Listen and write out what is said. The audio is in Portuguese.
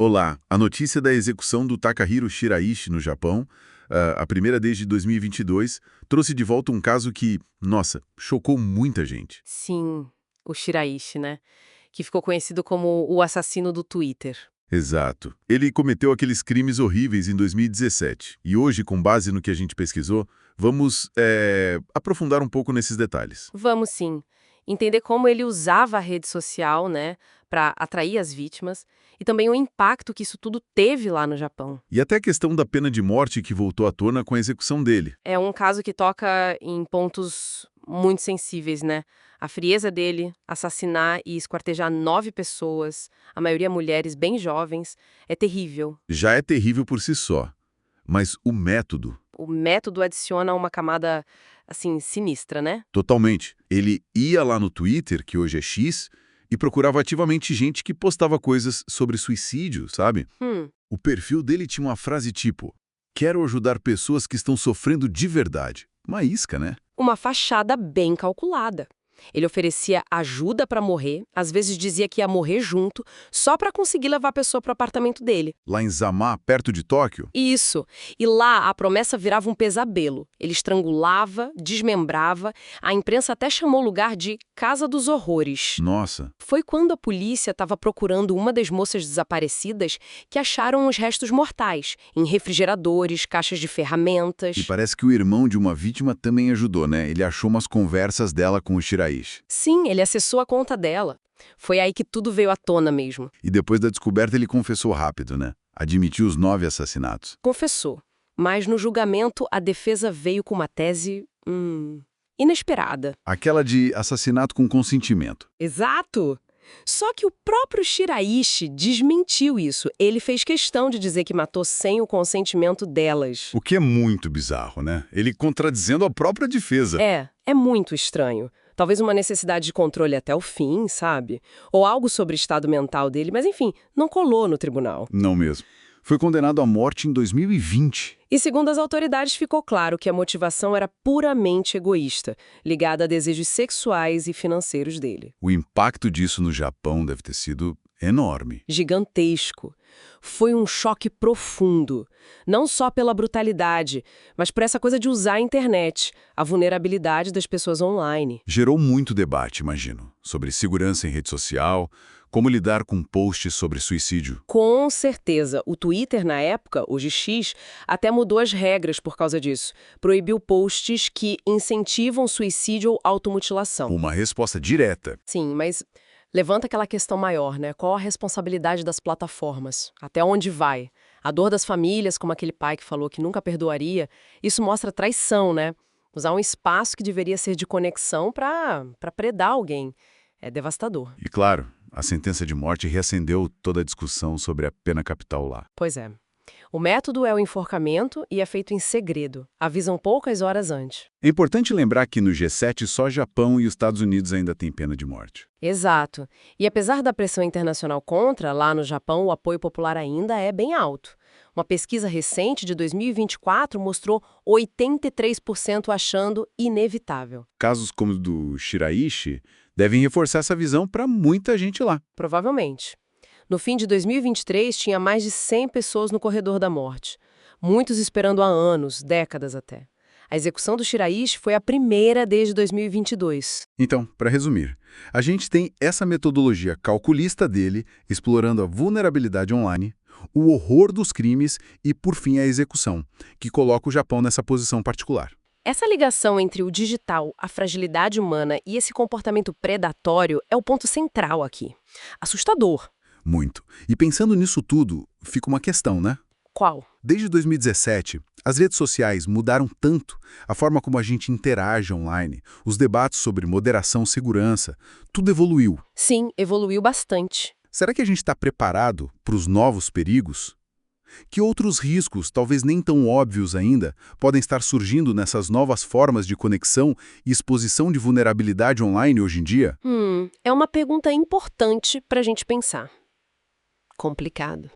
Olá, a notícia da execução do Takahiro Shiraishi no Japão, a primeira desde 2022, trouxe de volta um caso que, nossa, chocou muita gente. Sim, o Shiraishi, né? Que ficou conhecido como o assassino do Twitter. Exato. Ele cometeu aqueles crimes horríveis em 2017. E hoje, com base no que a gente pesquisou, vamos aprofundar um pouco nesses detalhes. Vamos sim entender como ele usava a rede social, né, para atrair as vítimas e também o impacto que isso tudo teve lá no Japão. E até a questão da pena de morte que voltou à tona com a execução dele. É um caso que toca em pontos muito sensíveis, né? A frieza dele, assassinar e esquartejar 9 pessoas, a maioria mulheres bem jovens, é terrível. Já é terrível por si só. Mas o método, O método adiciona uma camada, assim, sinistra, né? totalmente. Ele ia lá no Twitter, que hoje é X, e procurava ativamente gente que postava coisas sobre suicídio, sabe? Hum, O perfil dele tinha uma frase tipo: quero ajudar pessoas que estão sofrendo de verdade. Uma isca, né? uma fachada bem calculada. Ele oferecia ajuda para morrer, às vezes dizia que ia morrer junto, só para conseguir levar a pessoa para o apartamento dele. Lá em Zama, perto de Tóquio. Isso. E lá a promessa virava um pesadelo. Ele estrangulava, desmembrava, a imprensa até chamou o lugar de Casa dos Horrores. Nossa, Foi quando a polícia estava procurando uma das moças desaparecidas que acharam os restos mortais, em refrigeradores, caixas de e ferramentas. parece que o irmão de uma vítima também ajudou, né? Ele achou umas conversas dela com o Shiraishi. Sim, ele acessou a conta dela. Foi aí que tudo veio à tona mesmo. E depois da descoberta ele confessou rápido, né? Admitiu os 9 assassinatos. Confessou. Mas no julgamento a defesa veio com uma tese, inesperada. Aquela de assassinato com consentimento. Exato! Só que o próprio Shiraishi desmentiu isso. Ele fez questão de dizer que matou sem o consentimento delas. O que é muito bizarro, né? Ele contradizendo a própria defesa. É muito estranho. Talvez uma necessidade de controle até o fim, sabe? Ou algo sobre o estado mental dele, mas enfim, não colou no tribunal. Não mesmo. Foi condenado à morte em 2020. E segundo as autoridades, ficou claro que a motivação era puramente egoísta, ligada a desejos sexuais e financeiros dele. O impacto disso no Japão deve ter sido enorme. Gigantesco. Foi um choque profundo, não só pela brutalidade, mas por essa coisa de usar a internet, a vulnerabilidade das pessoas online. Gerou muito debate, imagino, sobre segurança em rede social, como lidar com posts sobre suicídio. Com certeza, o Twitter na época, hoje X, até mudou as regras por causa disso. Proibiu posts que incentivam suicídio ou automutilação. Uma resposta direta. Sim, mas levanta aquela questão maior, né? Qual a responsabilidade das plataformas? Até onde vai? A dor das famílias, como aquele pai que falou que nunca perdoaria, isso mostra traição, né? Usar um espaço que deveria ser de conexão para predar alguém. É devastador. E claro, a sentença de morte reacendeu toda a discussão sobre a pena capital lá. Pois é. O método é o enforcamento e é feito em segredo. Avisam poucas horas antes. É importante lembrar que no G7 só Japão e os Estados Unidos ainda têm pena de morte. Exato. E apesar da pressão internacional contra, lá no Japão o apoio popular ainda é bem alto. Uma pesquisa recente de 2024 mostrou 83% achando inevitável. Casos como o do Shiraishi devem reforçar essa visão para muita gente lá. Provavelmente. No fim de 2023, tinha mais de 100 pessoas no corredor da morte. Muitos esperando há anos, décadas até. A execução do Shiraishi foi a primeira desde 2022. Então, para resumir, a gente tem essa metodologia calculista dele, explorando a vulnerabilidade online, o horror dos crimes e, por fim, a execução, que coloca o Japão nessa posição particular. Essa ligação entre o digital, a fragilidade humana e esse comportamento predatório é o ponto central aqui. Assustador. Muito. E pensando nisso tudo, fica uma questão, né? Qual? Desde 2017, as redes sociais mudaram tanto a forma como a gente interage online, os debates sobre moderação e segurança, tudo evoluiu. Sim, evoluiu bastante. Será que a gente está preparado para os novos perigos? Que outros riscos, talvez nem tão óbvios ainda, podem estar surgindo nessas novas formas de conexão e exposição de vulnerabilidade online hoje em dia? É uma pergunta importante para a gente pensar. Complicado.